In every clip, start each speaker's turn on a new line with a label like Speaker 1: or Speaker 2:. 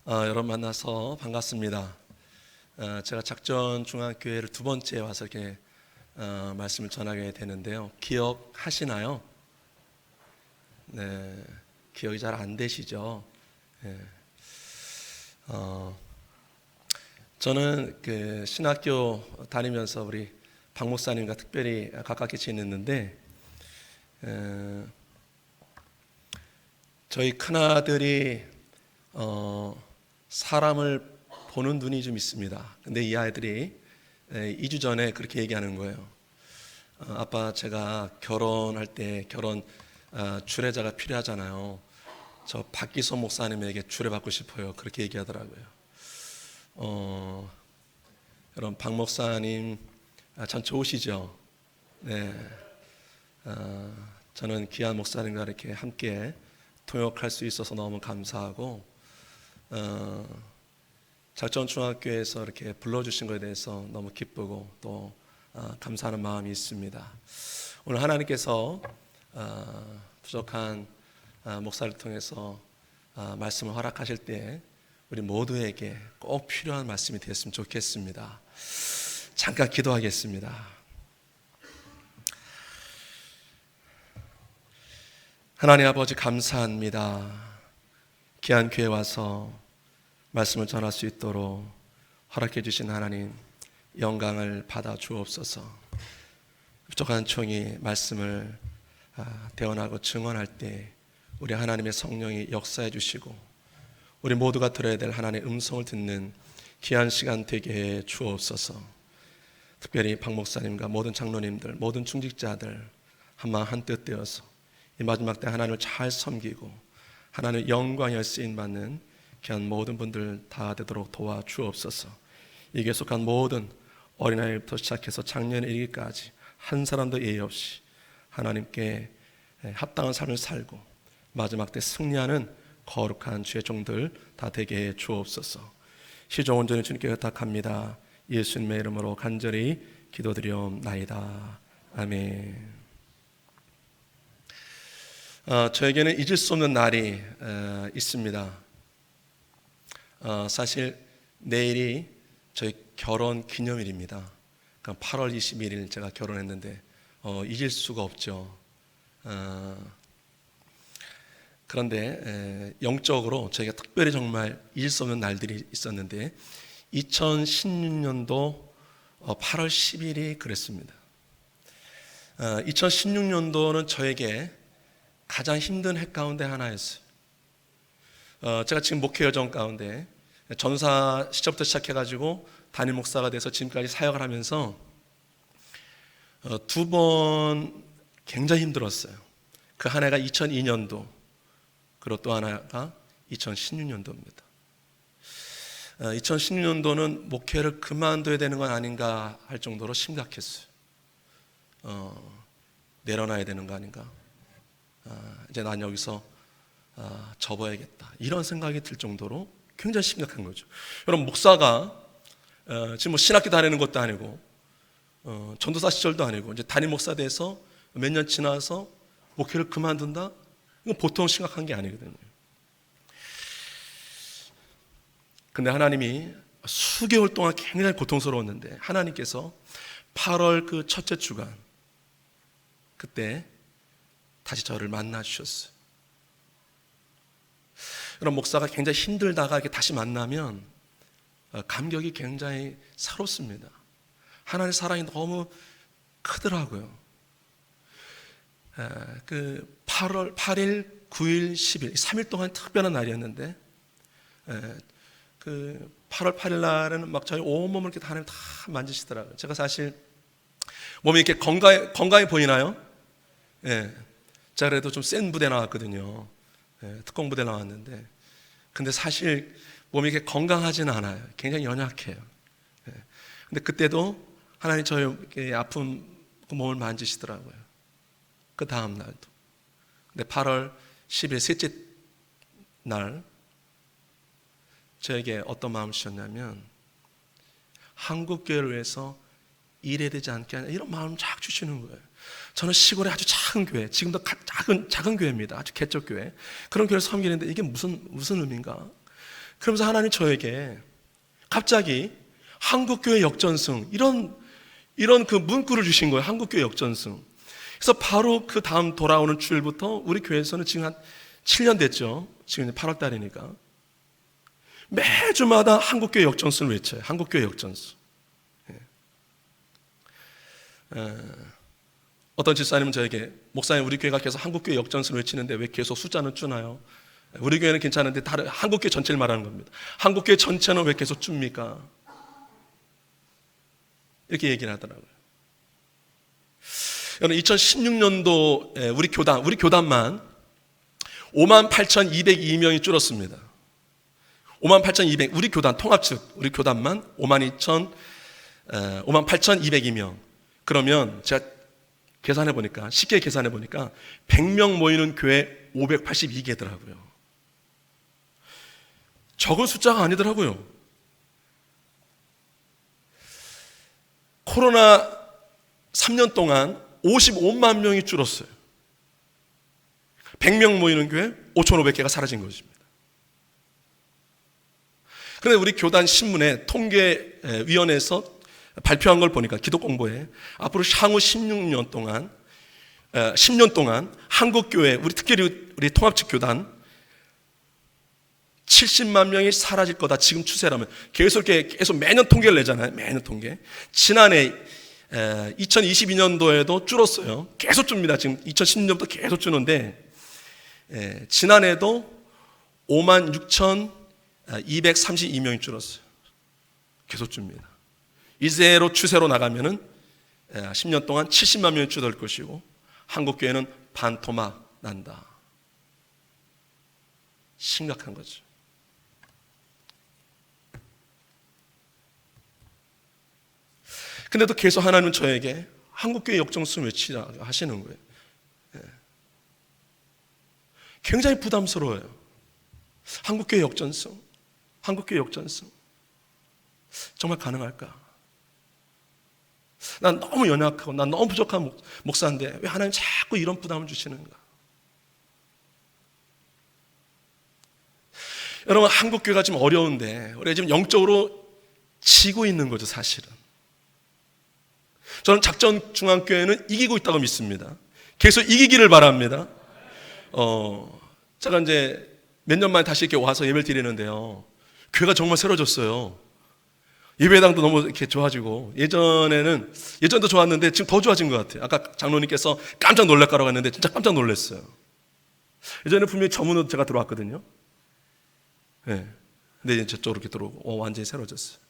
Speaker 1: 여러분 만나서 반갑습니다. 제가 작전중앙교회를 두 번째 와서 이렇게 말씀을 전하게 되는데요. 기억하시나요? 네, 기억이 잘 안 되시죠? 네. 저는 그 신학교 다니면서 우리 박 목사님과 특별히 가깝게 지냈는데, 저희 큰아들이 사람을 보는 눈이 좀 있습니다. 근데 이 아이들이 2주 전에 그렇게 얘기하는 거예요. 아빠, 제가 결혼할 때 결혼 주례자가 필요하잖아요. 저 박기소 목사님에게 주례받고 싶어요. 그렇게 얘기하더라고요. 여러분, 박 목사님 참 좋으시죠? 네. 저는 귀한 목사님과 이렇게 함께 통역할 수 있어서 너무 감사하고, 작전중학교에서 이렇게 불러주신 것에 대해서 너무 기쁘고 또 감사하는 마음이 있습니다. 오늘 하나님께서 부족한 목사를 통해서 말씀을 허락하실 때 우리 모두에게 꼭 필요한 말씀이 되었으면 좋겠습니다. 잠깐 기도하겠습니다. 하나님 아버지, 감사합니다. 귀한 교회 와서 말씀을 전할 수 있도록 허락해 주신 하나님, 영광을 받아 주옵소서. 부족한 종이 말씀을 대언하고 증언할 때 우리 하나님의 성령이 역사해 주시고 우리 모두가 들어야 될 하나님의 음성을 듣는 귀한 시간 되게 해 주옵소서. 특별히 박 목사님과 모든 장로님들, 모든 중직자들 한마음 한뜻 되어서 이 마지막 때 하나님을 잘 섬기고 하나님의 영광에 쓰임받는 귀한 모든 분들 다 되도록 도와주옵소서. 이게 속한 모든 어린아이부터 시작해서 장년에 이르기까지 한 사람도 예의 없이 하나님께 합당한 삶을 살고 마지막 때 승리하는 거룩한 주의 종들 다 되게 해 주옵소서. 시종 온전히 주님께 부탁합니다. 예수님의 이름으로 간절히 기도드리옵나이다. 아멘. 저에게는 잊을 수 없는 날이 있습니다. 사실 내일이 저희 결혼 기념일입니다. 그러니까 8월 21일 제가 결혼했는데 잊을 수가 없죠. 그런데 영적으로 저희가 특별히 정말 잊을 수 없는 날들이 있었는데 2016년도 8월 10일이 그랬습니다. 2016년도는 저에게 가장 힘든 해 가운데 하나였어요. 제가 지금 목회 여정 가운데 전사 시절부터 시작해가지고 담임 목사가 돼서 지금까지 사역을 하면서 두 번 굉장히 힘들었어요. 그 한 해가 2002년도, 그리고 또 하나가 2016년도입니다. 2016년도는 목회를 그만둬야 되는 건 아닌가 할 정도로 심각했어요. 내려놔야 되는 거 아닌가, 이제 난 여기서 접어야겠다, 이런 생각이 들 정도로 굉장히 심각한 거죠. 여러분, 목사가 지금 뭐 신학교 다니는 것도 아니고 전도사 시절도 아니고 이제 담임 목사 돼서 몇 년 지나서 목회를 그만둔다? 이건 보통 심각한 게 아니거든요. 근데 하나님이 수개월 동안 굉장히 고통스러웠는데 하나님께서 8월 그 첫째 주간 그때 다시 저를 만나 주셨어요. 그런 목사가 굉장히 힘들다가 이렇게 다시 만나면 감격이 굉장히 새롭습니다. 하나님의 사랑이 너무 크더라고요. 그 8월 8일, 9일, 10일 3일 동안 특별한 날이었는데 그 8월 8일 날에는 막 저희 온몸을 이렇게 하나님 다 만지시더라고요. 제가 사실 몸이 이렇게 건강해 보이나요? 예. 제가 그래도 좀 센 부대 나왔거든요. 특공 부대 나왔는데, 근데 사실 몸이 이렇게 건강하지는 않아요. 굉장히 연약해요. 근데 그때도 하나님 저의 아픈 몸을 만지시더라고요. 그 다음 날도. 근데 8월 10일 셋째 날 저에게 어떤 마음을 주셨냐면 한국교회를 위해서 일해야 되지 않게 하냐, 이런 마음을 쫙 주시는 거예요. 저는 시골의 아주 작은 교회, 지금도 작은 교회입니다. 아주 개척교회. 그런 교회를 섬기는데 이게 무슨 의미인가? 그러면서 하나님 저에게 갑자기 한국교회 역전승 이런 그 문구를 주신 거예요. 한국교회 역전승. 그래서 바로 그 다음 돌아오는 주일부터 우리 교회에서는 지금 한 7년 됐죠. 지금 8월 달이니까 매주마다 한국교회 역전승을 외쳐요. 한국교회 역전승. 어떤 집사님은 저에게, 목사님 우리 교회가 계속 한국교회 역전승을 외치는데 왜 계속 숫자는 주나요? 우리 교회는 괜찮은데 다른 한국교회 전체를 말하는 겁니다. 한국교회 전체는 왜 계속 줍니까? 이렇게 얘기를 하더라고요. 여러분 2016년도 우리 교단만 58,202명이 줄었습니다. 58,200, 우리 교단 통합 측 우리 교단만 58,202명. 그러면 제가 계산해 보니까, 쉽게 계산해 보니까 100명 모이는 교회 582개더라고요. 적은 숫자가 아니더라고요. 코로나 3년 동안 55만 명이 줄었어요. 100명 모이는 교회 5,500개가 사라진 것입니다. 그런데 우리 교단 신문에 통계위원회에서 발표한 걸 보니까, 기도 공보에 앞으로 향후 10년 동안 한국교회, 특별히 우리 통합측 교단 70만 명이 사라질 거다. 지금 추세라면 계속 매년 통계를 내잖아요. 매년 통계. 지난해 2022년도에도 줄었어요. 계속 줍니다. 지금 2016년부터 계속 주는데 지난해도 56,232명이 줄었어요. 계속 줍니다. 이대로 추세로 나가면은 10년 동안 70만 명이 줄어들 것이고 한국교회는 반토막 난다. 심각한 거죠. 근데도 계속 하나님은 저에게 한국교회 역전승 외치라 하시는 거예요. 굉장히 부담스러워요. 한국교회 역전승, 한국교회 역전승. 정말 가능할까? 난 너무 연약하고 난 너무 부족한 목사인데 왜 하나님 자꾸 이런 부담을 주시는가? 여러분, 한국교회가 지금 어려운데 우리가 지금 영적으로 지고 있는 거죠, 사실은. 저는 작전중앙교회는 이기고 있다고 믿습니다. 계속 이기기를 바랍니다. 제가 이제 몇 년 만에 다시 이렇게 와서 예배를 드리는데요, 교회가 정말 새로워졌어요. 예배당도 너무 이렇게 좋아지고, 예전도 좋았는데 지금 더 좋아진 것 같아요. 아까 장로님께서 깜짝 놀랄까라고 했는데 진짜 깜짝 놀랐어요. 예전에 분명히 저문으로 제가 들어왔거든요. 네. 근데 이제 저쪽으로 이렇게 들어오고 완전히 새로워졌어요.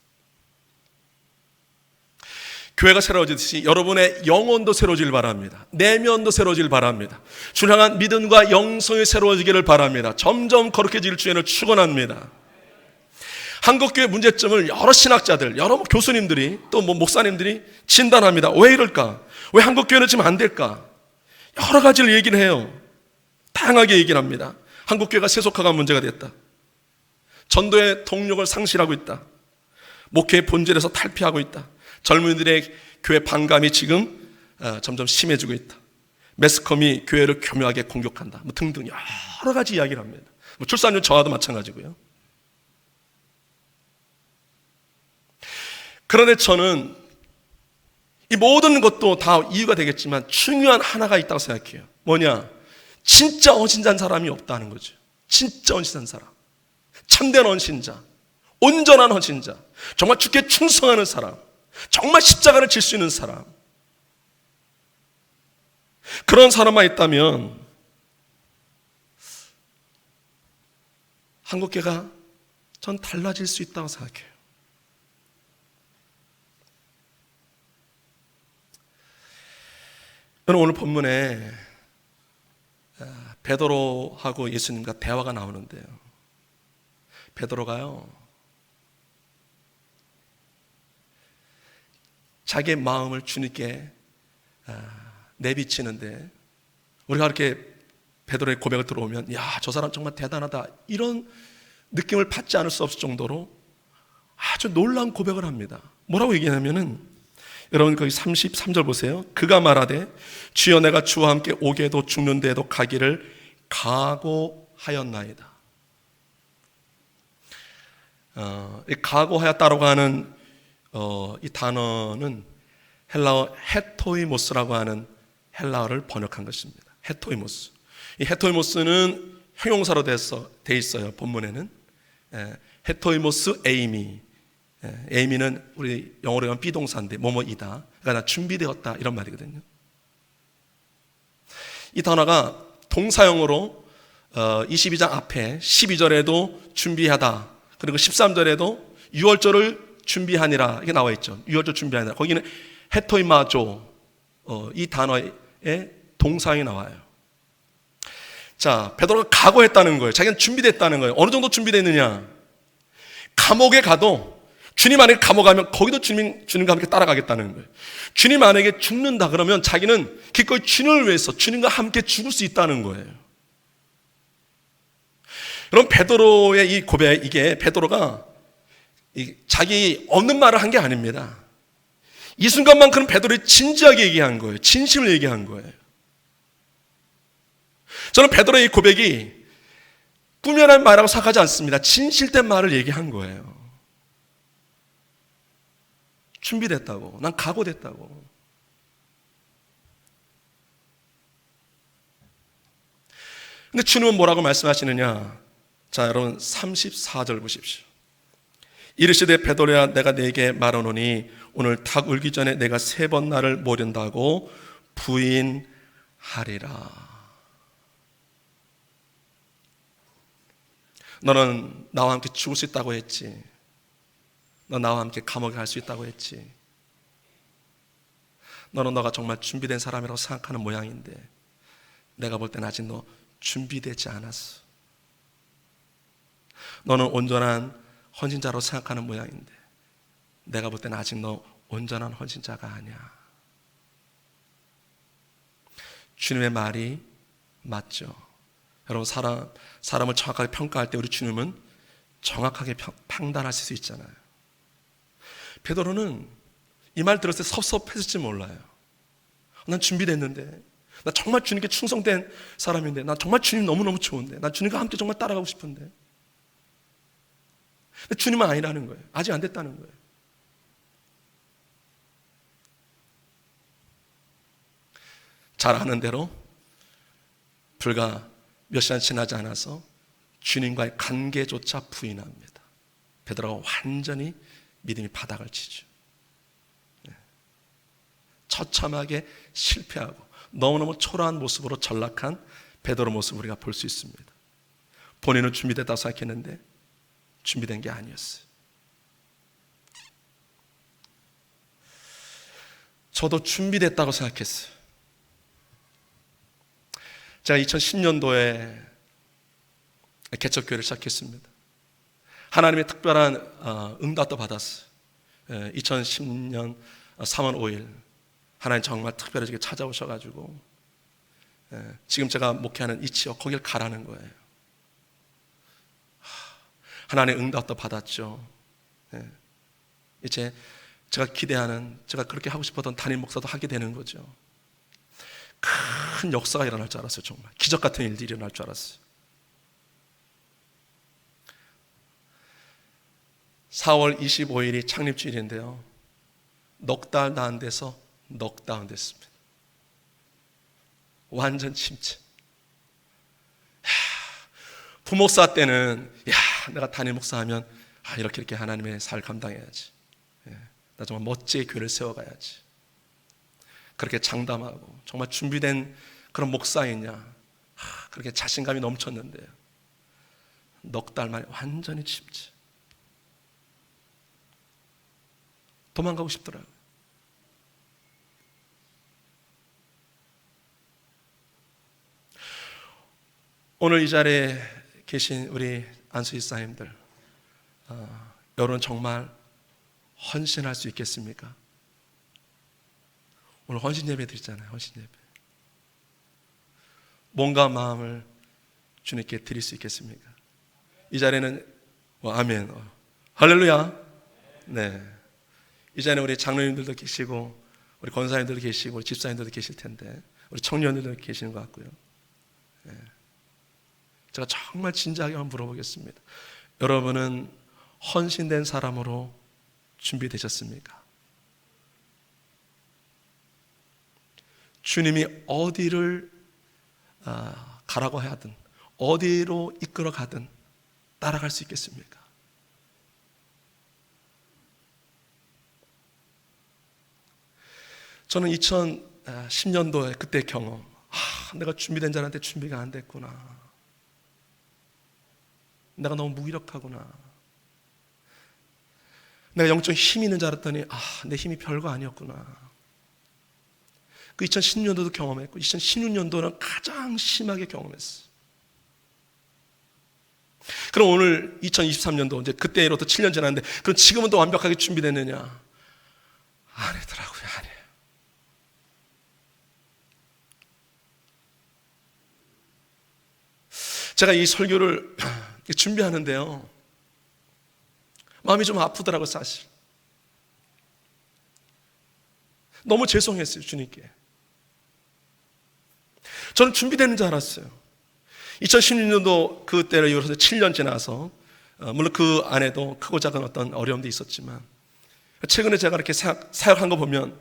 Speaker 1: 교회가 새로워지듯이 여러분의 영혼도 새로워지길 바랍니다. 내면도 새로워지길 바랍니다. 주를 향한 믿음과 영성이 새로워지기를 바랍니다. 점점 거룩해질 주연을 축원합니다. 한국교회 문제점을 여러 신학자들, 여러 교수님들이, 또 목사님들이 진단합니다. 왜 이럴까? 왜 한국교회는 지금 안 될까? 여러 가지를 얘기를 해요. 다양하게 얘기를 합니다. 한국교회가 세속화가 문제가 됐다. 전도의 동력을 상실하고 있다. 목회의 본질에서 탈피하고 있다. 젊은이들의 교회 반감이 지금 점점 심해지고 있다. 매스컴이 교회를 교묘하게 공격한다. 등등 여러 가지 이야기를 합니다. 출산율 저하도 마찬가지고요. 그런데 저는 이 모든 것도 다 이유가 되겠지만 중요한 하나가 있다고 생각해요. 뭐냐? 진짜 헌신자인 사람이 없다는 거죠. 진짜 헌신한 사람, 참된 헌신자, 온전한 헌신자, 정말 주께 충성하는 사람, 정말 십자가를 질 수 있는 사람, 그런 사람만 있다면 한국교회가 전 달라질 수 있다고 생각해요. 저는 오늘 본문에 베드로하고 예수님과 대화가 나오는데요, 베드로가요, 자기의 마음을 주님께 내비치는데, 우리가 이렇게 베드로의 고백을 들어오면 야, 저 사람 정말 대단하다, 이런 느낌을 받지 않을 수 없을 정도로 아주 놀라운 고백을 합니다. 뭐라고 얘기하냐면은, 여러분 거기 33절 보세요. 그가 말하되 주여 내가 주와 함께 오게도 죽는 데에도 가기를 각오하였나이다. 이 각오하였다라고 하는 이 단어는 헬라어 헤토이모스라고 하는 헬라어를 번역한 것입니다. 헤토이모스. 이 헤토이모스는 형용사로 돼 있어요. 본문에는 헤토이모스 에이미. 에이미는 우리 영어로 하면 비동사인데 뭐뭐이다. 그러니까 나 준비되었다 이런 말이거든요. 이 단어가 동사형으로 22장 앞에 12절에도 준비하다, 그리고 13절에도 6월절을 준비하니라 이게 나와 있죠. 6월절 준비하니라. 거기는 헤토이마조 이 단어의 동사형이 나와요. 자, 베드로가 각오했다는 거예요. 자기는 준비됐다는 거예요. 어느 정도 준비됐느냐? 감옥에 가도 주님 안에 감옥 가면 거기도 주님과 함께 따라가겠다는 거예요. 주님 안에게 죽는다 그러면 자기는 기꺼이 주님을 위해서 주님과 함께 죽을 수 있다는 거예요. 그럼 베드로의 이 고백, 이게 베드로가 자기 없는 말을 한 게 아닙니다. 이 순간만큼 베드로를 진지하게 얘기한 거예요. 진심을 얘기한 거예요. 저는 베드로의 이 고백이 꾸며낸 말이라고 생각하지 않습니다. 진실된 말을 얘기한 거예요. 준비됐다고, 난 각오됐다고. 근데 주님은 뭐라고 말씀하시느냐? 자, 여러분 34절 보십시오. 이르시되 베드로야, 내가 네게 말하노니 오늘 닭 울기 전에 내가 3번 나를 모른다고 부인하리라. 너는 나와 함께 죽을 수 있다고 했지. 너 나와 함께 감옥에 갈 수 있다고 했지. 너는 너가 정말 준비된 사람이라고 생각하는 모양인데 내가 볼 때는 아직 너 준비되지 않았어. 너는 온전한 헌신자로 생각하는 모양인데 내가 볼 때는 아직 너 온전한 헌신자가 아니야. 주님의 말이 맞죠. 여러분, 사람을 정확하게 평가할 때 우리 주님은 정확하게 판단하실 수 있잖아요. 베드로는 이 말 들었을 때 섭섭했을지 몰라요. 난 준비됐는데, 나 정말 주님께 충성된 사람인데, 나 정말 주님 너무너무 좋은데, 나 주님과 함께 정말 따라가고 싶은데. 근데 주님은 아니라는 거예요. 아직 안 됐다는 거예요. 잘 아는 대로 불과 몇 시간 지나지 않아서 주님과의 관계조차 부인합니다. 베드로가 완전히 믿음이 바닥을 치죠. 처참하게 실패하고 너무너무 초라한 모습으로 전락한 베드로 모습을 우리가 볼 수 있습니다. 본인은 준비됐다고 생각했는데 준비된 게 아니었어요. 저도 준비됐다고 생각했어요. 제가 2010년도에 개척교회를 시작했습니다. 하나님의 특별한 응답도 받았어요. 2010년 3월 5일 하나님 정말 특별하게 찾아오셔가지고 지금 제가 목회하는 이 지역 거길 가라는 거예요. 하나님의 응답도 받았죠. 이제 제가 기대하는, 제가 그렇게 하고 싶었던 담임 목사도 하게 되는 거죠. 큰 역사가 일어날 줄 알았어요. 정말 기적 같은 일들이 일어날 줄 알았어요. 4월 25일이 창립주일인데요, 넉 달 다 안 돼서 넉다운 됐습니다. 완전 침체. 부목사 때는 내가 담임 목사하면 이렇게 하나님의 살 감당해야지, 나 정말 멋지게 교회를 세워가야지, 그렇게 장담하고 정말 준비된 그런 목사이냐, 그렇게 자신감이 넘쳤는데요, 넉 달 만에 완전히 침체. 도망가고 싶더라고요. 오늘 이 자리에 계신 우리 안수 집사님들, 여러분 정말 헌신할 수 있겠습니까? 오늘 헌신 예배 드리잖아요. 헌신 예배. 몸과 마음을 주님께 드릴 수 있겠습니까? 이 자리에는 아멘, 할렐루야. 네, 이 자리에 우리 장로님들도 계시고 우리 권사님들도 계시고 우리 집사님들도 계실 텐데 우리 청년들도 계시는 것 같고요. 제가 정말 진지하게 한번 물어보겠습니다. 여러분은 헌신된 사람으로 준비되셨습니까? 주님이 어디를 가라고 하든 어디로 이끌어 가든 따라갈 수 있겠습니까? 저는 2010년도에 그때 경험, 내가 준비된 자한테 준비가 안 됐구나. 내가 너무 무기력하구나. 내가 영적 힘이 있는 줄 알았더니 내 힘이 별거 아니었구나. 그 2010년도도 경험했고 2016년도는 가장 심하게 경험했어. 그럼 오늘 2023년도 이제 그때로부터 7년 지났는데 그럼 지금은 또 완벽하게 준비됐느냐? 아니더라고요. 아니에요. 제가 이 설교를 준비하는데요, 마음이 좀 아프더라고요. 사실 너무 죄송했어요, 주님께. 저는 준비되는 줄 알았어요. 2016년도 그때를 이후로 7년 지나서 물론 그 안에도 크고 작은 어떤 어려움도 있었지만 최근에 제가 이렇게 사역한 거 보면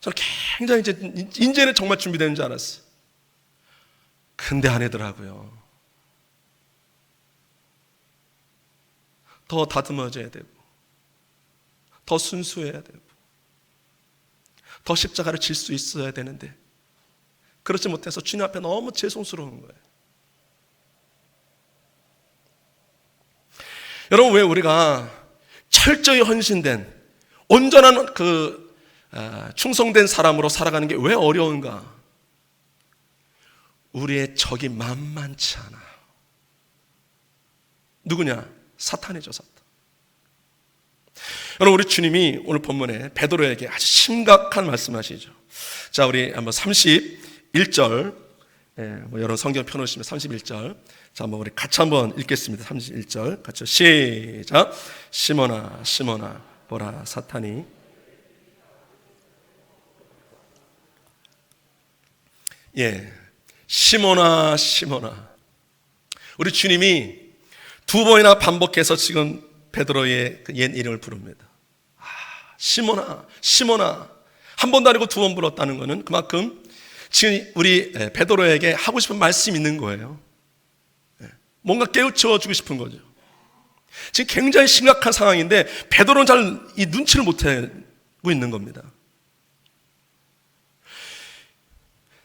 Speaker 1: 저는 굉장히 이제는 정말 준비되는 줄 알았어요. 근데 아니더라고요. 더 다듬어져야 되고 더 순수해야 되고 더 십자가를 질 수 있어야 되는데 그렇지 못해서 주님 앞에 너무 죄송스러운 거예요. 여러분, 왜 우리가 철저히 헌신된 온전한 충성된 사람으로 살아가는 게 왜 어려운가? 우리의 적이 만만치 않아요. 누구냐? 사탄이죠, 사탄. 여러분, 우리 주님이 오늘 본문에 베드로에게 아주 심각한 말씀하시죠. 자, 우리 한번 31절, 여러분 성경 펴놓으시면 31절, 자, 한번 우리 같이 한번 읽겠습니다. 31절 같이 시작. 시몬아, 시몬아, 보라, 사탄이 시몬아, 시몬아. 우리 주님이 두 번이나 반복해서 지금 베드로의 옛 이름을 부릅니다. 시몬아, 시몬아. 한 번도 아니고 두 번 불렀다는 것은 그만큼 지금 우리 베드로에게 하고 싶은 말씀이 있는 거예요. 뭔가 깨우쳐주고 싶은 거죠. 지금 굉장히 심각한 상황인데 베드로는 잘 이 눈치를 못하고 있는 겁니다.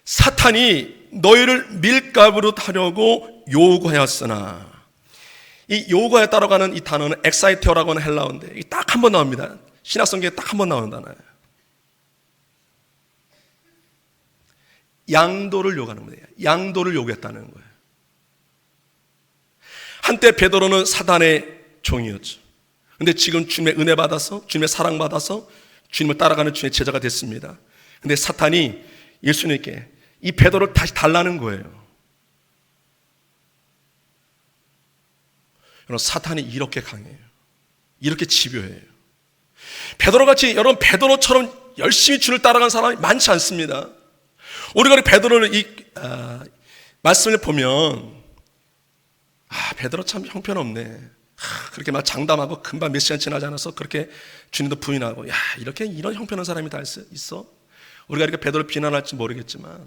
Speaker 1: 사탄이 너희를 밀가부로 하려고 요구하였으나, 이 요구에 따라가는 이 단어는 엑사이테오라고 하는 헬라어인데 딱 한 번 나옵니다. 신약성경에 딱 한 번 나오는 단어예요. 양도를 요구하는 거예요. 양도를 요구했다는 거예요. 한때 베드로는 사단의 종이었죠. 근데 지금 주님의 은혜 받아서, 주님의 사랑 받아서 주님을 따라가는 주님의 제자가 됐습니다. 근데 사탄이 예수님께 이 베드로를 다시 달라는 거예요. 여러분, 사탄이 이렇게 강해요. 이렇게 집요해요. 베드로같이, 여러분, 베드로처럼 열심히 주를 따라가는 사람이 많지 않습니다. 우리가 베드로를 이 말씀을 보면 베드로 참 형편없네. 그렇게 막 장담하고 금방 몇 시간 지나지 않아서 그렇게 주님도 부인하고, 이렇게 이런 형편없는 사람이 다 있어? 우리가 이렇게 베드로를 비난할지 모르겠지만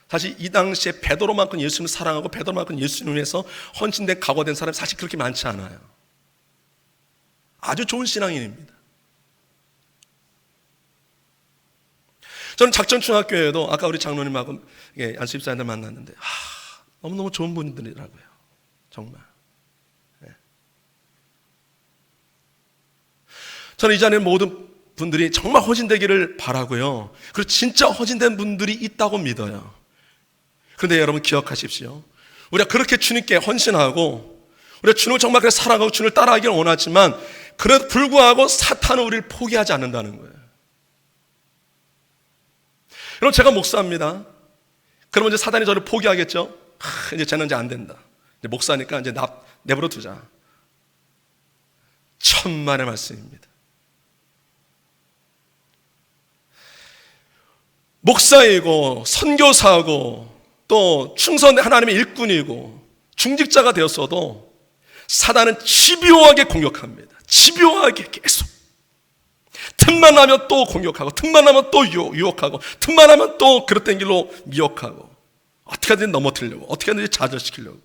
Speaker 1: 사실 이 당시에 베드로만큼 예수님을 사랑하고 베드로만큼 예수님을 위해서 헌신된 각오된 사람이 사실 그렇게 많지 않아요. 아주 좋은 신앙인입니다. 저는 작전중학교에도 아까 우리 장로님하고 안수입사님들 만났는데 너무너무 좋은 분들이라고요. 정말. 저는 이 자리에 모든 분들이 정말 헌신되기를 바라고요. 그리고 진짜 헌신된 분들이 있다고 믿어요. 그런데 여러분 기억하십시오. 우리가 그렇게 주님께 헌신하고 우리가 주님을 정말 그렇게 사랑하고 주님을 따라가기를 원하지만 그래도 불구하고 사탄은 우리를 포기하지 않는다는 거예요. 여러분, 제가 목사입니다. 그러면 이제 사단이 저를 포기하겠죠? 이제 쟤는 이제 안 된다. 이제 목사니까 이제 내버려 두자. 천만의 말씀입니다. 목사이고 선교사고 또 충성된 하나님의 일꾼이고 중직자가 되었어도 사단은 집요하게 공격합니다. 집요하게 계속. 틈만 나면 또 공격하고, 틈만 나면 또 유혹하고, 틈만 나면 또 그릇된 길로 미혹하고, 어떻게 하든지 넘어뜨리려고, 어떻게 하든지 좌절시키려고.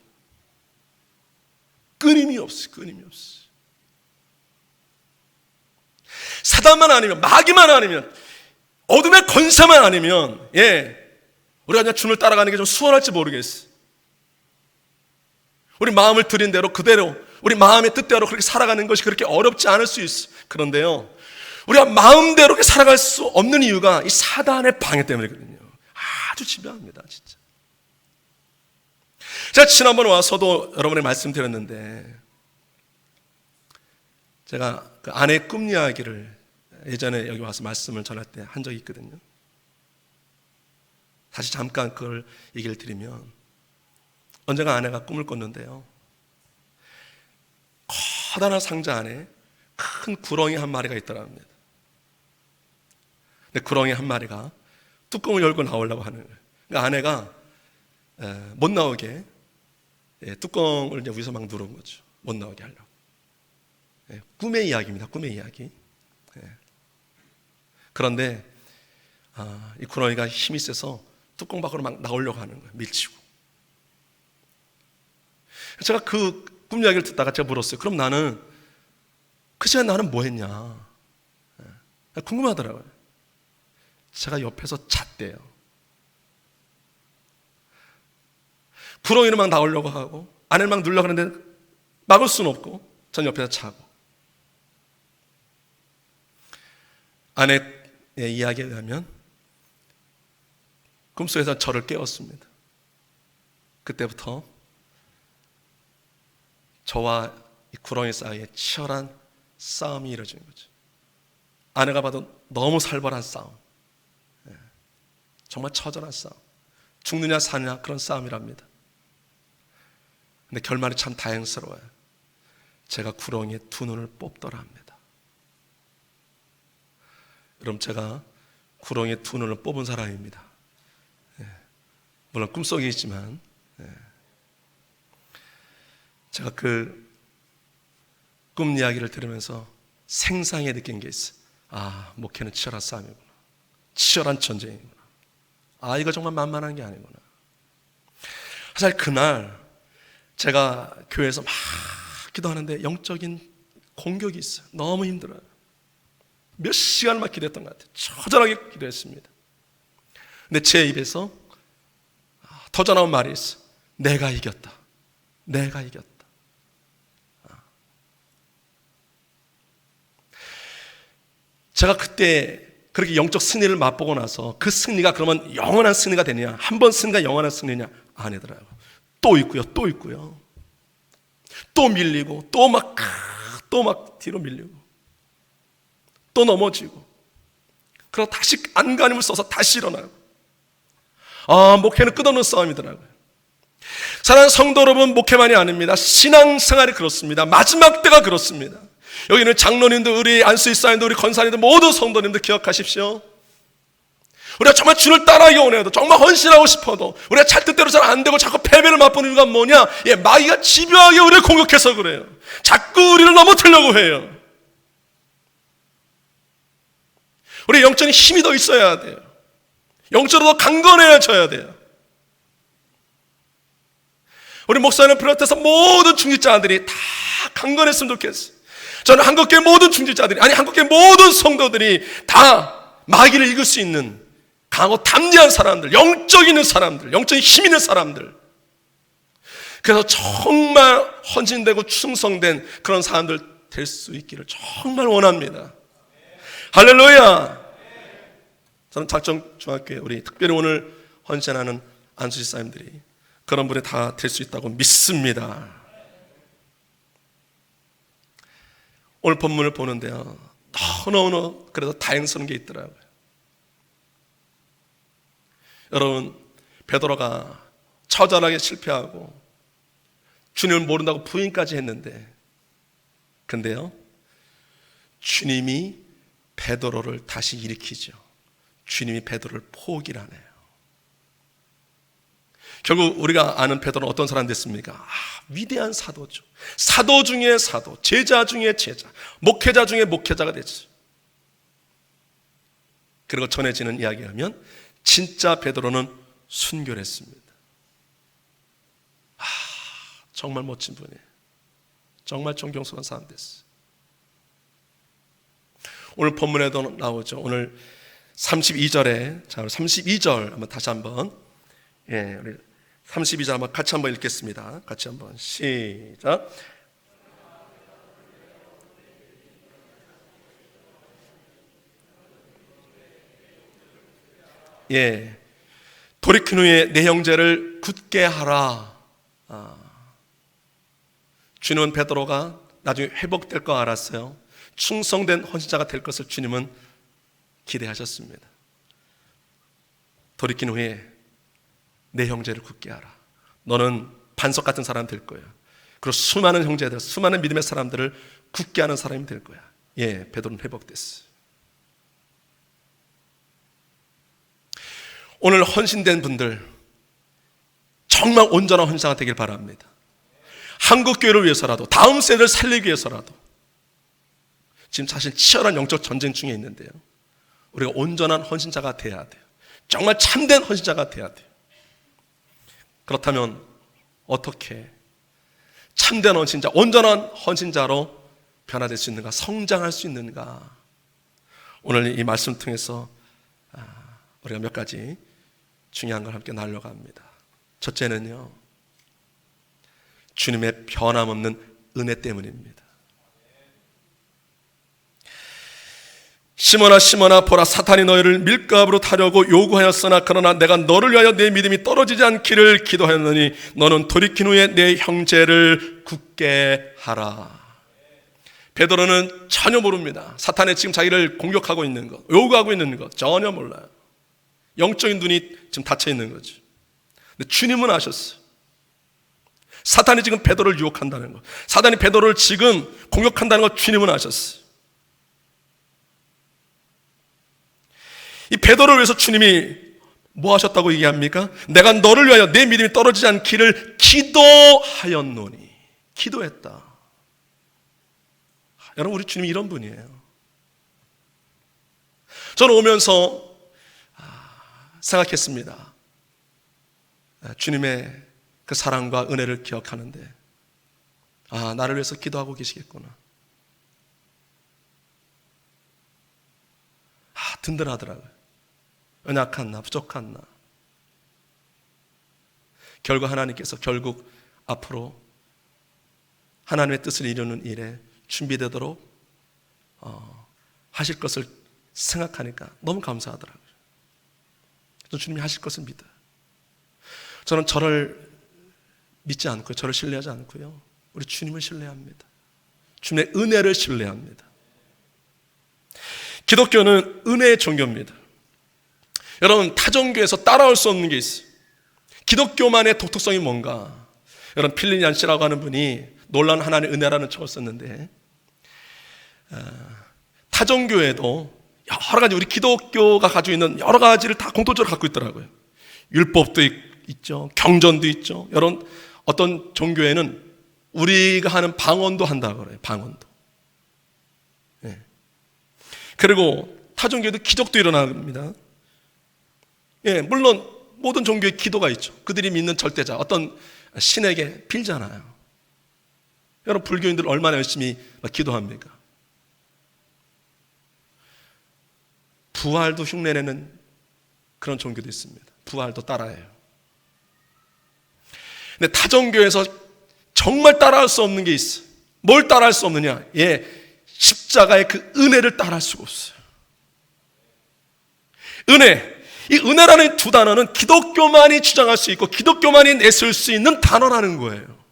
Speaker 1: 끊임이 없어, 끊임이 없어. 사단만 아니면, 마귀만 아니면, 어둠의 권세만 아니면, 우리가 그냥 주님을 따라가는 게 좀 수월할지 모르겠어. 우리 마음을 들인 대로 그대로, 우리 마음의 뜻대로 그렇게 살아가는 것이 그렇게 어렵지 않을 수 있어. 그런데요, 우리가 마음대로 그렇게 살아갈 수 없는 이유가 이 사단의 방해 때문이거든요. 아주 집요합니다, 진짜. 제가 지난번에 와서도 여러분에게 말씀드렸는데, 제가 그 아내의 꿈 이야기를 예전에 여기 와서 말씀을 전할 때 한 적이 있거든요. 다시 잠깐 그걸 얘기를 드리면, 언젠가 아내가 꿈을 꿨는데요, 커다란 상자 안에 큰 구렁이 한 마리가 있더라 합니다. 근데 구렁이 한 마리가 뚜껑을 열고 나오려고 하는 거예요. 그러니까 아내가 못 나오게 뚜껑을 이제 위에서 막 누른 거죠. 못 나오게 하려고. 꿈의 이야기입니다. 꿈의 이야기. 그런데 이 구렁이가 힘이 세서 뚜껑 밖으로 막 나오려고 하는 거예요. 밀치고. 제가 그 꿈 이야기를 듣다가 제가 물었어요. 그럼 나는 그 시간 나는 뭐 했냐? 궁금하더라고요. 제가 옆에서 잤대요. 구렁이를 막 나오려고 하고 아내를 막 누르려고 하는데 막을 수는 없고 전 옆에서 자고. 아내의 이야기에 의하면 꿈속에서 저를 깨웠습니다. 그때부터 저와 이 구렁이 사이에 치열한 싸움이 이루어지는 거죠. 아내가 봐도 너무 살벌한 싸움, 정말 처절한 싸움, 죽느냐 사느냐 그런 싸움이랍니다. 근데 결말이 참 다행스러워요. 제가 구렁이의 두 눈을 뽑더라 합니다. 여러분, 제가 구렁이의 두 눈을 뽑은 사람입니다. 물론 꿈속이지만 제가 그 꿈 이야기를 들으면서 생생하게 느낀 게 있어요. 아, 목회는 치열한 싸움이구나. 치열한 전쟁이구나. 아, 이거 정말 만만한 게 아니구나. 사실 그날 제가 교회에서 막 기도하는데 영적인 공격이 있어요. 너무 힘들어요. 몇 시간 막 기도했던 것 같아요. 처절하게 기도했습니다. 근데 제 입에서 터져나온 말이 있어요. 내가 이겼다. 내가 이겼다. 제가 그때 그렇게 영적 승리를 맛보고 나서 그 승리가 그러면 영원한 승리가 되느냐, 한 번 승리가 영원한 승리냐? 아니더라고요. 또 있고요, 또 있고요. 또 밀리고, 또 막 뒤로 밀리고, 또 넘어지고, 그러고 다시 안간힘을 써서 다시 일어나고. 목회는 끝없는 싸움이더라고요. 사랑하는 성도 여러분, 목회만이 아닙니다. 신앙생활이 그렇습니다. 마지막 때가 그렇습니다. 여기는 장로님들, 우리 안수일사님들, 우리 권사님들, 모든 성도님들 기억하십시오. 우리가 정말 주를 따라가기 원해도, 정말 헌신하고 싶어도 우리가 잘 뜻대로 잘 안 되고 자꾸 패배를 맛보는 이유가 뭐냐? 마귀가 집요하게 우리를 공격해서 그래요. 자꾸 우리를 넘어뜨리려고 해요. 우리 영적인 힘이 더 있어야 돼요. 영적으로 더 강건해져야 돼요. 우리 목사님 비롯해서 모든 중직자들이 다 강건했으면 좋겠어요. 저는 한국교회 모든 중직자들이, 아니 한국교회 모든 성도들이 다 마귀를 이길 수 있는 강하고 담대한 사람들, 영적 있는 사람들, 영적인 힘 있는 사람들, 그래서 정말 헌신되고 충성된 그런 사람들 될 수 있기를 정말 원합니다. 할렐루야. 저는 작정중학교에 우리 특별히 오늘 헌신하는 안수집사님들이 그런 분이 다 될 수 있다고 믿습니다. 오늘 본문을 보는데요, 너무너무 그래도 다행스러운 게 있더라고요. 여러분, 베드로가 처절하게 실패하고 주님을 모른다고 부인까지 했는데, 근데요, 주님이 베드로를 다시 일으키죠. 주님이 베드로를 포기를 하네요. 결국 우리가 아는 베드로는 어떤 사람 됐습니까? 위대한 사도죠. 사도 중에 사도, 제자 중에 제자, 목회자 중에 목회자가 됐죠. 그리고 전해지는 이야기에 하면 진짜 베드로는 순결했습니다. 정말 멋진 분이에요. 정말 존경스러운 사람 됐어요. 오늘 본문에도 나오죠. 오늘 32절에, 자, 32절 한번 다시 한번, 우리 32절 한번 같이 한번 읽겠습니다. 같이 한번 시작. 돌이킨 후에 내 형제를 굳게 하라. 주님은 베드로가 나중에 회복될 거 알았어요. 충성된 헌신자가 될 것을 주님은 기대하셨습니다. 돌이킨 후에 내 형제를 굳게 하라. 너는 반석 같은 사람 될 거야. 그리고 수많은 형제들, 수많은 믿음의 사람들을 굳게 하는 사람이 될 거야. 베드로는 회복됐어요. 오늘 헌신된 분들 정말 온전한 헌신자가 되길 바랍니다. 한국교회를 위해서라도, 다음 세대를 살리기 위해서라도, 지금 사실 치열한 영적 전쟁 중에 있는데요, 우리가 온전한 헌신자가 돼야 돼요. 정말 참된 헌신자가 돼야 돼요. 그렇다면 어떻게 참된 헌신자, 온전한 헌신자로 변화될 수 있는가, 성장할 수 있는가? 오늘 이 말씀 통해서 우리가 몇 가지 중요한 걸 함께 나누려고 합니다. 첫째는요, 주님의 변함없는 은혜 때문입니다. 시몬아 시몬아 보라, 사탄이 너희를 밀가부로 타려고 요구하였으나 그러나 내가 너를 위하여 내 믿음이 떨어지지 않기를 기도하였느니 너는 돌이킨 후에 내 형제를 굳게 하라. 베드로는 전혀 모릅니다. 사탄이 지금 자기를 공격하고 있는 것, 요구하고 있는 것 전혀 몰라요. 영적인 눈이 지금 닫혀 있는 거죠. 근데 주님은 아셨어요. 사탄이 지금 베드로를 유혹한다는 것, 사탄이 베드로를 지금 공격한다는 것 주님은 아셨어요. 이 베드로를 위해서 주님이 뭐 하셨다고 얘기합니까? 내가 너를 위하여 내 믿음이 떨어지지 않기를 기도하였노니. 기도했다. 여러분, 우리 주님이 이런 분이에요. 저는 오면서 생각했습니다. 주님의 그 사랑과 은혜를 기억하는데, 나를 위해서 기도하고 계시겠구나. 든든하더라고요. 연약한 나, 부족한 나. 결국 하나님께서 결국 앞으로 하나님의 뜻을 이루는 일에 준비되도록 하실 것을 생각하니까 너무 감사하더라고요. 저는 주님이 하실 것을 믿어요. 저는 저를 믿지 않고요, 저를 신뢰하지 않고요, 우리 주님을 신뢰합니다. 주님의 은혜를 신뢰합니다. 기독교는 은혜의 종교입니다. 여러분, 타종교에서 따라올 수 없는 게 있어요. 기독교만의 독특성이 뭔가? 여러분, 필리니안 씨라고 하는 분이 놀라운 하나님의 은혜라는 책을 썼는데, 타종교에도 여러 가지 우리 기독교가 가지고 있는 여러 가지를 다 공통적으로 갖고 있더라고요. 율법도 있죠, 경전도 있죠. 여러분, 어떤 종교에는 우리가 하는 방언도 한다고 그래요. 방언도. 그리고 타종교에도 기적도 일어납니다. 물론 모든 종교에 기도가 있죠. 그들이 믿는 절대자, 어떤 신에게 빌잖아요. 여러분, 불교인들 얼마나 열심히 기도합니까? 부활도 흉내내는 그런 종교도 있습니다. 부활도 따라해요. 근데 타종교에서 정말 따라할 수 없는 게 있어요. 뭘 따라할 수 없느냐? 십자가의 그 은혜를 따라할 수가 없어요. 은혜. 이 은혜라는 두 단어는 기독교만이 주장할 수 있고 기독교만이 내세울 수 있는 단어라는 거예요.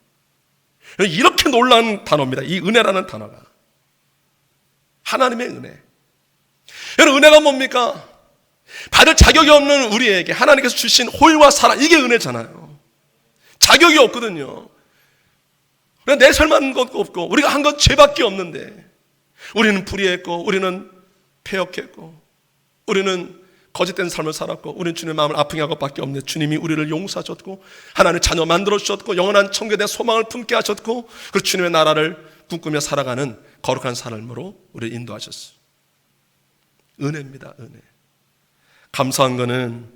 Speaker 1: 이렇게 놀라운 단어입니다. 이 은혜라는 단어가. 하나님의 은혜. 여러분, 은혜가 뭡니까? 받을 자격이 없는 우리에게 하나님께서 주신 호의와 사랑, 이게 은혜잖아요. 자격이 없거든요. 내 설만 것도 없고 우리가 한 건 죄밖에 없는데, 우리는 불의했고 우리는 패역했고 우리는 거짓된 삶을 살았고 우리는 주님의 마음을 아프게 한 것밖에 없는데 주님이 우리를 용서하셨고 하나님의 자녀 만들어주셨고 영원한 천국에 대한 소망을 품게 하셨고 그리고 주님의 나라를 꿈꾸며 살아가는 거룩한 삶으로 우리를 인도하셨어요. 은혜입니다. 은혜. 감사한 것은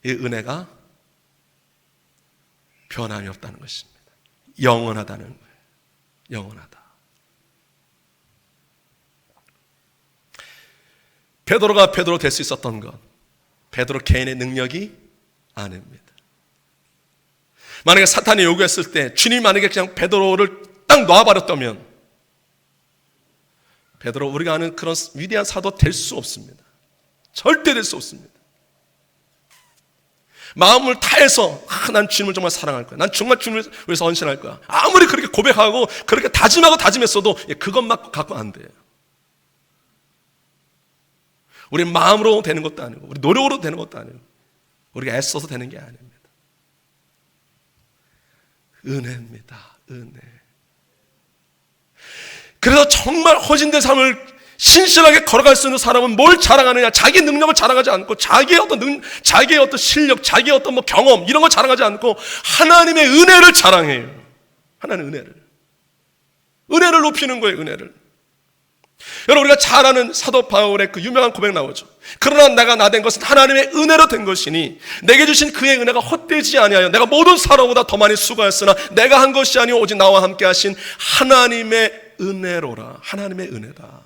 Speaker 1: 이 은혜가 변함이 없다는 것입니다. 영원하다는 거예요. 영원하다. 베드로가 베드로 될 수 있었던 것, 베드로 개인의 능력이 아닙니다. 만약에 사탄이 요구했을 때 주님이 만약에 그냥 베드로를 딱 놔버렸다면 베드로 우리가 아는 그런 위대한 사도 될 수 없습니다. 절대 될 수 없습니다. 마음을 다해서 난 주님을 정말 사랑할 거야. 난 정말 주님을 위해서 헌신할 거야. 아무리 그렇게 고백하고 그렇게 다짐하고 다짐했어도 그것만 갖고 안 돼요. 우리 마음으로 되는 것도 아니고 우리 노력으로 되는 것도 아니고 우리가 애써서 되는 게 아닙니다. 은혜입니다. 은혜. 그래서 정말 헌신된 삶을 신실하게 걸어갈 수 있는 사람은 뭘 자랑하느냐? 자기 능력을 자랑하지 않고 자기의 어떤 실력, 자기의 어떤 경험 이런 걸 자랑하지 않고 하나님의 은혜를 자랑해요. 하나님의 은혜를 높이는 거예요. 은혜를. 여러분 우리가 잘 아는 사도 바울의 그 유명한 고백 나오죠. 그러나 내가 나 된 것은 하나님의 은혜로 된 것이니 내게 주신 그의 은혜가 헛되지 아니하여 내가 모든 사람보다 더 많이 수고하였으나 내가 한 것이 아니오 오직 나와 함께 하신 하나님의 은혜로라. 하나님의 은혜다.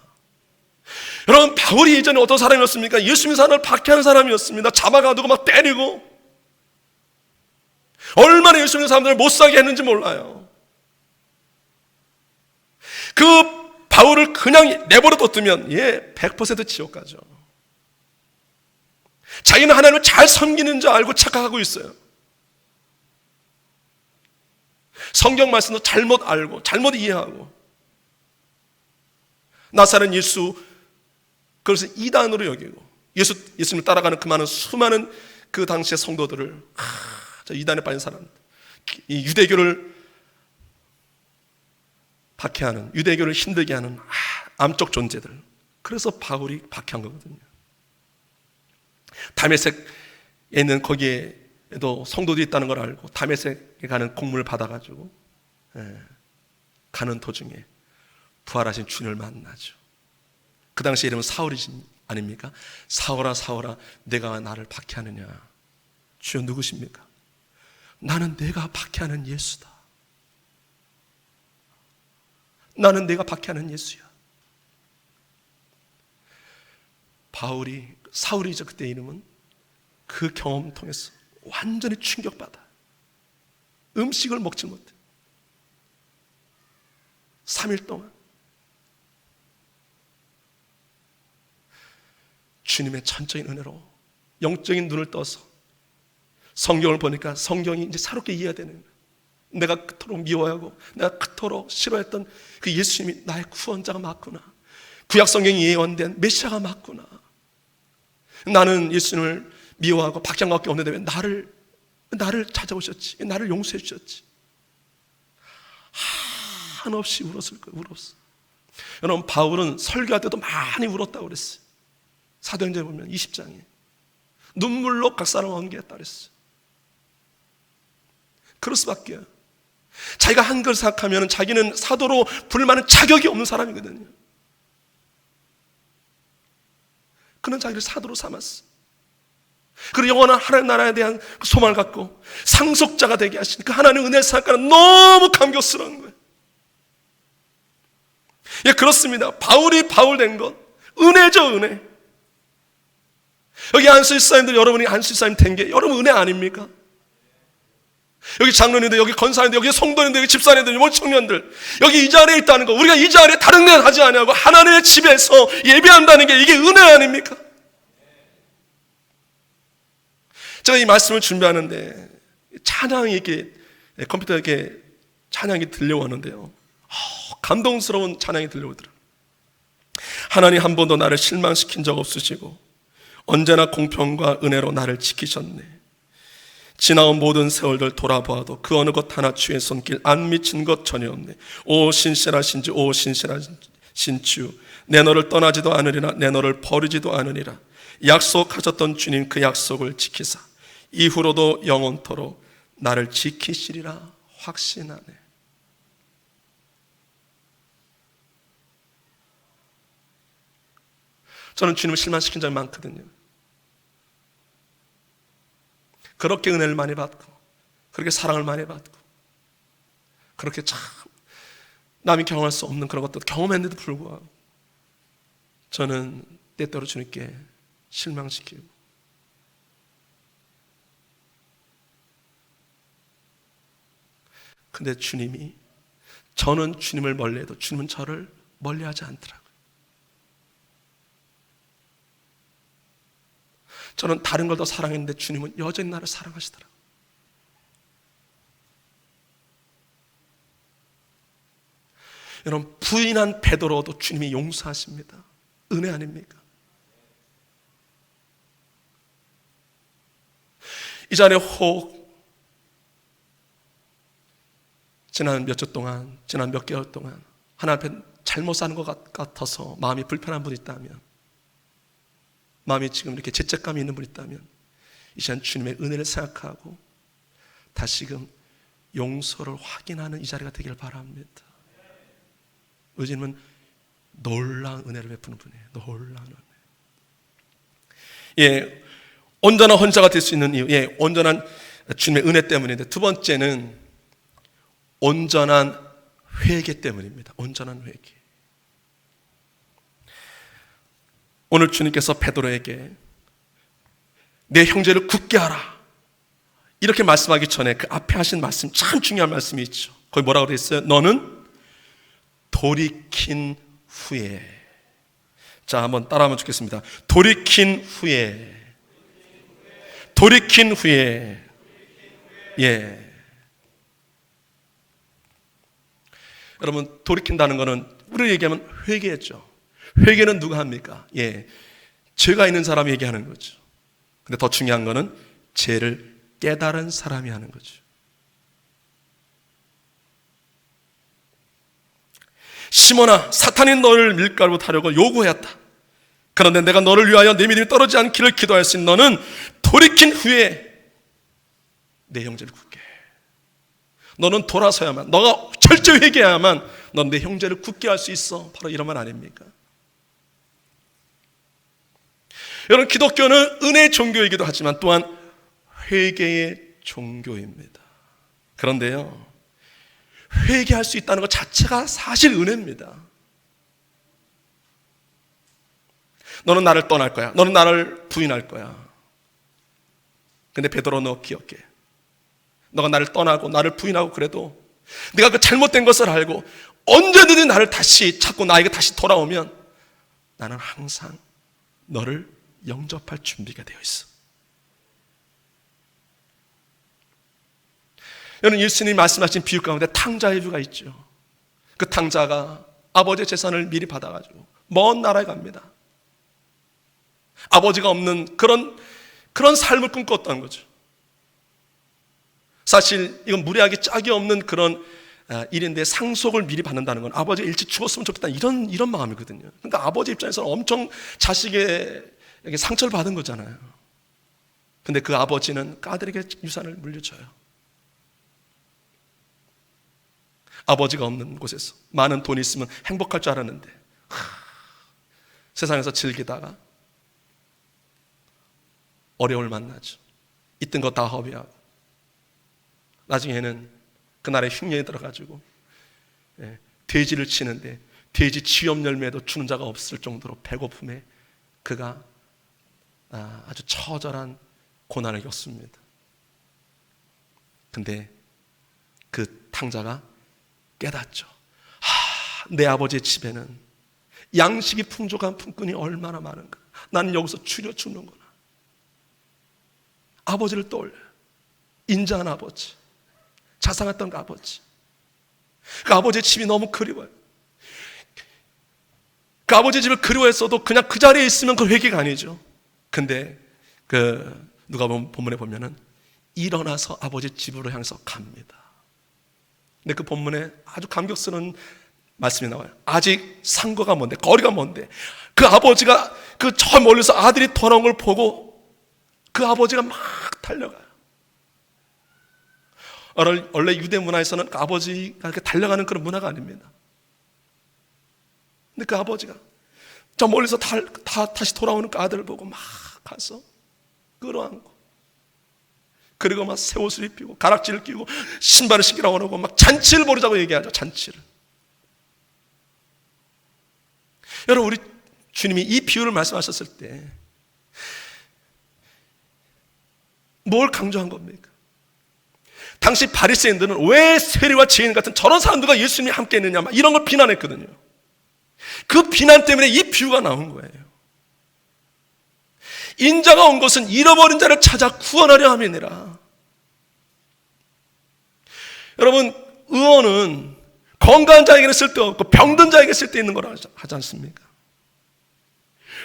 Speaker 1: 여러분 바울이 이전에 어떤 사람이었습니까? 예수님 사람을 박해하는 사람이었습니다. 잡아가두고 막 때리고 얼마나 예수님 사람들을 못 살게 했는지 몰라요. 그 바울을 그냥 내버려 뒀으면 100% 지옥 가죠. 자기는 하나님을 잘 섬기는 줄 알고 착각하고 있어요. 성경 말씀도 잘못 알고 잘못 이해하고 나사렛 예수 그것을 이단으로 여기고 예수님을 따라가는 그 많은 수많은 그 당시의 성도들을 저 이단에 빠진 사람, 이 유대교를 박해하는, 유대교를 힘들게 하는 암적 존재들. 그래서 바울이 박해한 거거든요. 다메섹에 있는 거기에도 성도들이 있다는 걸 알고 다메섹에 가는 공문을 받아가지고 가는 도중에 부활하신 주님을 만나죠. 그 당시 이름은 사울이 아닙니까? 사울아 사울아 내가 나를 박해하느냐. 주여 누구십니까? 나는 내가 박해하는 예수다. 나는 내가 박해하는 예수야. 사울이죠 그때 이름은. 그 경험 통해서 완전히 충격받아. 음식을 먹지 못해. 3일 동안 주님의 전적인 은혜로 영적인 눈을 떠서 성경을 보니까 성경이 이제 새롭게 이해가 되는 거예요. 내가 그토록 미워하고 내가 그토록 싫어했던 그 예수님이 나의 구원자가 맞구나. 구약 성경이 예언된 메시아가 맞구나. 나는 예수님을 미워하고 박해한 것밖에 없는데 왜 나를 찾아오셨지. 나를 용서해 주셨지. 한없이 울었을 거예요. 울었어. 여러분 바울은 설교할 때도 많이 울었다고 그랬어요. 사도행전에 보면 20장에 눈물로 각 사람 원기했다 그랬어요. 그럴 수밖에요. 자기가 한 걸 생각하면 자기는 사도로 부를 만한 자격이 없는 사람이거든요. 그는 자기를 사도로 삼았어. 그리고 영원한 하나님 나라에 대한 그 소망을 갖고 상속자가 되게 하신 그 하나님의 은혜를 생각하는 너무 감격스러운 거예요. 그렇습니다. 바울이 바울 된 것 은혜죠. 은혜. 여기 안수집사님들 여러분이 안수집사님 된 게 여러분 은혜 아닙니까? 여기 장로님들, 여기 권사님들, 여기 성도님들, 여기 집사님들, 여기 청년들 여기 이 자리에 있다는 거 우리가 이 자리에 다른 데 하지 아니하고 하나님의 집에서 예배한다는 게 이게 은혜 아닙니까? 제가 이 말씀을 준비하는데 찬양이 이렇게 컴퓨터에 이렇게 찬양이 들려오는데요 감동스러운 찬양이 들려오더라고요. 하나님 한 번도 나를 실망시킨 적 없으시고 언제나 공평과 은혜로 나를 지키셨네. 지나온 모든 세월들 돌아보아도 그 어느 것 하나 주의 손길 안 미친 것 전혀 없네. 오 신실하신 주, 오 신실하신 주, 내 너를 떠나지도 않으리라, 내 너를 버리지도 않으리라. 약속하셨던 주님 그 약속을 지키사 이후로도 영원토록 나를 지키시리라 확신하네. 저는 주님을 실망시킨 적이 많거든요. 그렇게 은혜를 많이 받고 그렇게 사랑을 많이 받고 그렇게 참 남이 경험할 수 없는 그런 것도 경험했는데도 불구하고 저는 때때로 주님께 실망시키고 근데 주님이 저는 주님을 멀리해도 주님은 저를 멀리하지 않더라고요. 저는 다른 걸 더 사랑했는데 주님은 여전히 나를 사랑하시더라고요. 여러분, 부인한 베드로도 주님이 용서하십니다. 은혜 아닙니까? 이 자리에 혹 지난 몇 주 동안, 지난 몇 개월 동안 하나님 앞에 잘못 사는 것 같아서 마음이 불편한 분이 있다면, 마음이 지금 이렇게 죄책감이 있는 분이 있다면 이 시간 주님의 은혜를 생각하고 다시금 용서를 확인하는 이 자리가 되길 바랍니다. 의지님은 놀라운 은혜를 베푸는 분이에요. 놀라운 은혜. 예, 온전한 헌자가 될 수 있는 이유, 예, 온전한 주님의 은혜 때문인데, 두 번째는 온전한 회개 때문입니다. 온전한 회개. 오늘 주님께서 베드로에게 내 형제를 굳게 하라 이렇게 말씀하기 전에 그 앞에 하신 말씀, 참 중요한 말씀이 있죠. 거기 뭐라고 되어 있어요? 너는 돌이킨 후에. 자, 한번 따라하면 좋겠습니다. 돌이킨 후에. 돌이킨 후에. 예. 여러분, 돌이킨다는 것은 우리를 얘기하면 회개죠. 회개는 누가 합니까? 예, 죄가 있는 사람이 얘기하는 거죠. 근데 더 중요한 것은 죄를 깨달은 사람이 하는 거죠. 시몬아, 사탄이 너를 밀가루 타려고 요구하였다. 그런데 내가 너를 위하여 내 믿음이 떨어지지 않기를 기도할 수 있는 너는 돌이킨 후에 내 형제를 굳게 해. 너는 돌아서야만, 너가 철저히 회개해야만 넌 내 형제를 굳게 할 수 있어. 바로 이런 말 아닙니까? 여러분, 기독교는 은혜의 종교이기도 하지만 또한 회개의 종교입니다. 그런데요, 회개할 수 있다는 것 자체가 사실 은혜입니다. 너는 나를 떠날 거야. 너는 나를 부인할 거야. 근데 베드로, 너 기억해. 너가 나를 떠나고 나를 부인하고 그래도 네가 그 잘못된 것을 알고 언제든지 나를 다시 찾고 나에게 다시 돌아오면 나는 항상 너를 영접할 준비가 되어 있어. 여러분, 예수님이 말씀하신 비유 가운데 탕자의 비유가 있죠. 그 탕자가 아버지의 재산을 미리 받아가지고 먼 나라에 갑니다. 아버지가 없는 그런 삶을 꿈꿨다는 거죠. 사실 이건 무례하게 짝이 없는 그런 일인데 상속을 미리 받는다는 건 아버지가 일찍 죽었으면 좋겠다 이런 마음이거든요. 그러니까 아버지 입장에서는 엄청 자식에게 상처를 받은 거잖아요. 근데 그 아버지는 까들에게 유산을 물려줘요. 아버지가 없는 곳에서 많은 돈이 있으면 행복할 줄 알았는데 세상에서 즐기다가 어려움을 만나죠. 있던 거 다 허비하고 나중에는 그날의 흉년이 들어가지고 돼지를 치는데 돼지 지엽 열매도 주는 자가 없을 정도로 배고픔에 그가 아주 처절한 고난을 겪습니다. 근데 그 탕자가 깨닫죠. 내 아버지의 집에는 양식이 풍족한 품꾼이 얼마나 많은가. 나는 여기서 추려 죽는구나. 아버지를 떠올려요. 인자한 아버지, 자상했던 그 아버지. 그 아버지의 집이 너무 그리워요. 그 아버지의 집을 그리워했어도 그냥 그 자리에 있으면 그 회개가 아니죠. 근데 누가 본문에 보면은 일어나서 아버지 집으로 향해서 갑니다. 근데 그 본문에 아주 감격스러운 말씀이 나와요. 아직 상거가 먼데, 거리가 먼데, 그 아버지가 그 저 멀리서 아들이 돌아온 걸 보고 그 아버지가 막 달려가요. 원래 유대 문화에서는 그 아버지가 이렇게 달려가는 그런 문화가 아닙니다. 근데 그 아버지가 저 멀리서 다시 돌아오는 그 아들을 보고 막 가서 끌어안고, 그리고 막 새 옷을 입히고 가락지를 끼고 신발을 신기라고 하고 막 잔치를 벌이자고 얘기하죠. 잔치를. 여러분, 우리 주님이 이 비유를 말씀하셨을 때 뭘 강조한 겁니까? 당시 바리새인들은 왜 세리와 죄인 같은 저런 사람들과 예수님이 함께 있느냐, 막 이런 걸 비난했거든요. 그 비난 때문에 이 비유가 나온 거예요. 인자가 온 것은 잃어버린 자를 찾아 구원하려 함이니라. 여러분, 의원은 건강한 자에게는 쓸데없고 병든 자에게 쓸데있는 거라 하지 않습니까?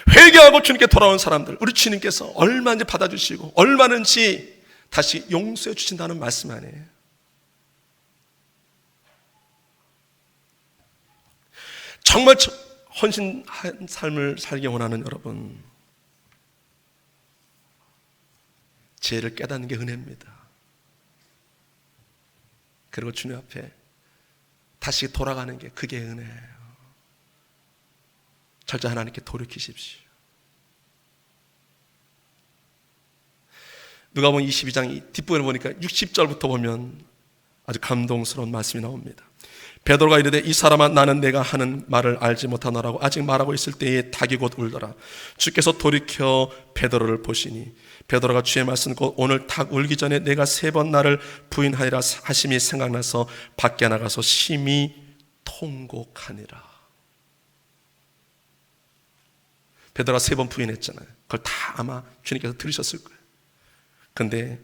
Speaker 1: 회개하고 주님께 돌아온 사람들, 우리 주님께서 얼마든지 받아주시고 얼마든지 다시 용서해 주신다는 말씀 아니에요. 정말 헌신한 삶을 살기 원하는 여러분, 죄를 깨닫는 게 은혜입니다. 그리고 주님 앞에 다시 돌아가는 게 그게 은혜예요. 철저히 하나님께 돌이키십시오. 누가복음 22장 뒷부분을 보니까 60절부터 보면 아주 감동스러운 말씀이 나옵니다. 베드로가 이르되 이 사람아, 나는 내가 하는 말을 알지 못하노라고 아직 말하고 있을 때에 닭이 곧 울더라. 주께서 돌이켜 베드로를 보시니 베드로가 주의 말씀 곧 오늘 닭 울기 전에 내가 3번 나를 부인하리라 하심이 생각나서 밖에 나가서 심히 통곡하니라. 베드로가 3번 부인했잖아요. 그걸 다 아마 주님께서 들으셨을 거예요. 그런데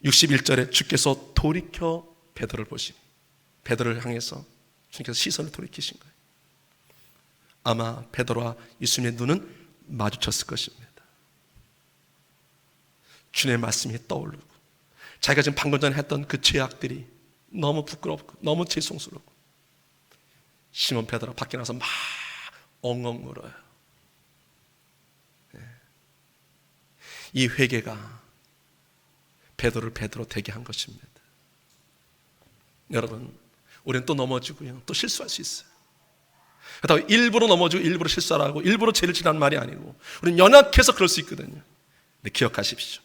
Speaker 1: 61절에 주께서 돌이켜 베드로를 보시니 베드로를 향해서 주님께서 시선을 돌이키신 거예요. 아마 베드로와 예수님의 눈은 마주쳤을 것입니다. 주님의 말씀이 떠오르고 자기가 지금 방금 전에 했던 그 죄악들이 너무 부끄럽고 너무 죄송스럽고 시몬 베드로가 밖에 나서 막 엉엉 울어요. 이 회개가 베드로를 베드로 되게 한 것입니다. 여러분, 우리는 또 넘어지고요, 또 실수할 수 있어요. 그렇다고 일부러 넘어지고 일부러 실수하고 일부러 죄를 지라는 말이 아니고 우리는 연약해서 그럴 수 있거든요. 근데 기억하십시오.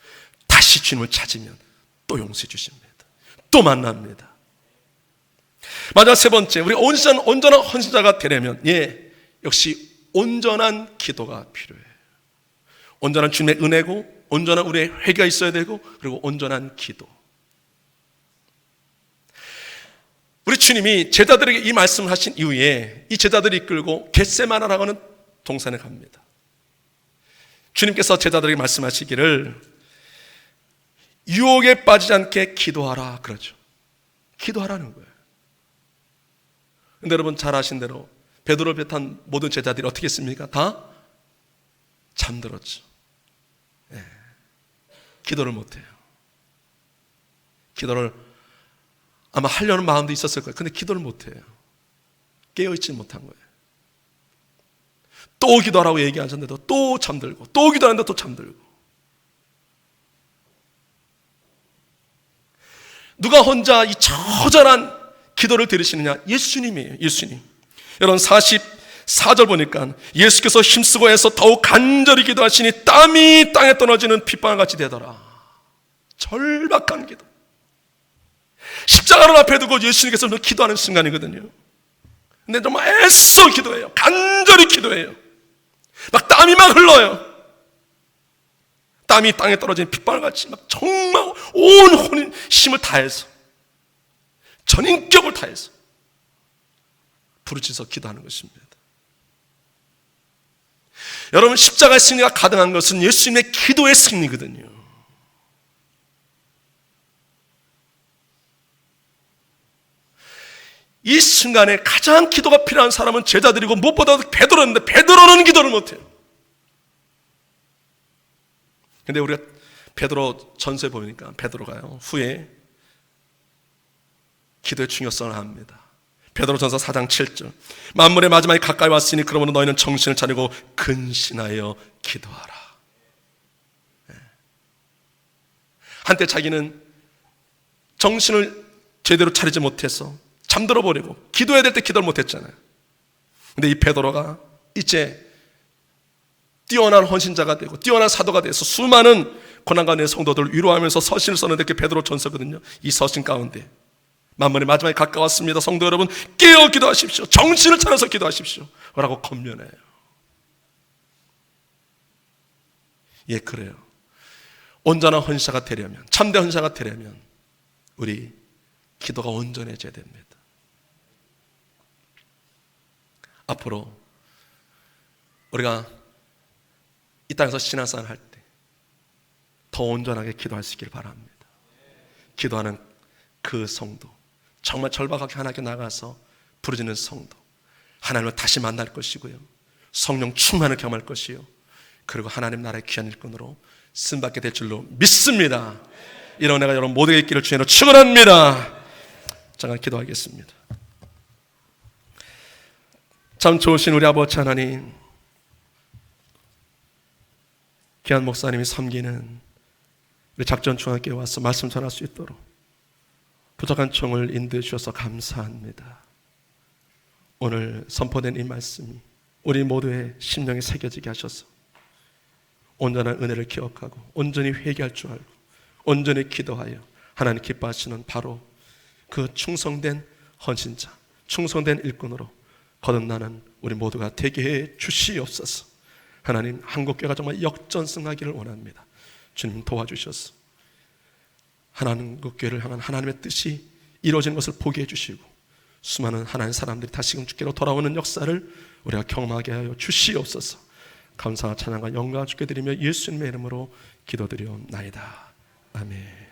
Speaker 1: 다시 주님을 찾으면 또 용서해 주십니다. 또 만납니다. 마지막 3번째, 우리 온전한 헌신자가 되려면 역시 온전한 기도가 필요해요. 온전한 주님의 은혜고 온전한 우리의 회개가 있어야 되고 그리고 온전한 기도. 우리 주님이 제자들에게 이 말씀을 하신 이후에 이 제자들이 이끌고 겟세마네라고 하는 동산에 갑니다. 주님께서 제자들에게 말씀하시기를 유혹에 빠지지 않게 기도하라 그러죠. 기도하라는 거예요. 근데 여러분 잘 아신 대로 베드로를 비롯한 모든 제자들이 어떻게 했습니까? 다 잠들었죠. 기도를 못해요. 기도를 아마 하려는 마음도 있었을 거예요. 근데 기도를 못해요. 깨어있지 못한 거예요. 또 기도하라고 얘기하셨는데도 또 잠들고, 또 기도하는데 또 잠들고. 누가 혼자 이 처절한 기도를 들으시느냐? 예수님이에요. 예수님. 여러분 44절 보니까 예수께서 힘쓰고 해서 더욱 간절히 기도하시니 땀이 땅에 떨어지는 핏방울같이 되더라. 절박한 기도. 십자가를 앞에 두고 예수님께서 기도하는 순간이거든요. 근데 정말 애써 기도해요. 간절히 기도해요. 막 땀이 막 흘러요. 땀이 땅에 떨어지는 핏방울같이 막 정말 온 힘을 다해서 전인격을 다해서 부르짖어 기도하는 것입니다. 여러분 십자가의 승리가 가능한 것은 예수님의 기도의 승리거든요. 이 순간에 가장 기도가 필요한 사람은 제자들이고 무엇보다도 베드로인데 베드로는 기도를 못해요. 근데 우리가 베드로 전서에 보니까 베드로가요 후에 기도의 중요성을 압니다. 베드로전서 4장 7절. 만물의 마지막이 가까이 왔으니 그러므로 너희는 정신을 차리고 근신하여 기도하라. 한때 자기는 정신을 제대로 차리지 못해서 잠들어 버리고 기도해야 될 때 기도를 못했잖아요. 근데 이 베드로가 이제 뛰어난 헌신자가 되고 뛰어난 사도가 돼서 수많은 고난 가운데 성도들을 위로하면서 서신을 썼는데 그게 베드로전서거든요. 이 서신 가운데 만물의 마지막이 가까웠습니다. 성도 여러분, 깨어 기도하십시오. 정신을 차려서 기도하십시오 라고 권면해요. 예, 그래요. 온전한 헌신자가 되려면, 참된 헌신자가 되려면 우리 기도가 온전해져야 됩니다. 앞으로 우리가 이 땅에서 신앙생활 할 때 더 온전하게 기도할 수 있기를 바랍니다. 기도하는 그 성도, 정말 절박하게 하나님께 나가서 부르짖는 성도, 하나님을 다시 만날 것이고요, 성령 충만을 경험할 것이요, 그리고 하나님 나라의 귀한 일꾼으로 쓰임받게 될 줄로 믿습니다. 이런 은혜가 여러분 모두에게 있기를 주의로 축원합니다. 잠깐 기도하겠습니다. 참 좋으신 우리 아버지 하나님, 귀한 목사님이 섬기는 우리 작전중앙교회에 와서 말씀 전할 수 있도록 부족한 총을 인도해 주셔서 감사합니다. 오늘 선포된 이 말씀이 우리 모두의 심령에 새겨지게 하셔서 온전한 은혜를 기억하고 온전히 회개할 줄 알고 온전히 기도하여 하나님 기뻐하시는 바로 그 충성된 헌신자, 충성된 일꾼으로 거듭나는 우리 모두가 되게 해 주시옵소서. 하나님, 한국교회가 정말 역전승하기를 원합니다. 주님 도와주셔서 한국교회를 향한 하나님의 뜻이 이루어지는 것을 보게 해주시고 수많은 하나님의 사람들이 다시금 주께로 돌아오는 역사를 우리가 경험하게 하여 주시옵소서. 감사와 찬양과 영광을 주께 드리며 예수님의 이름으로 기도드리옵나이다. 아멘.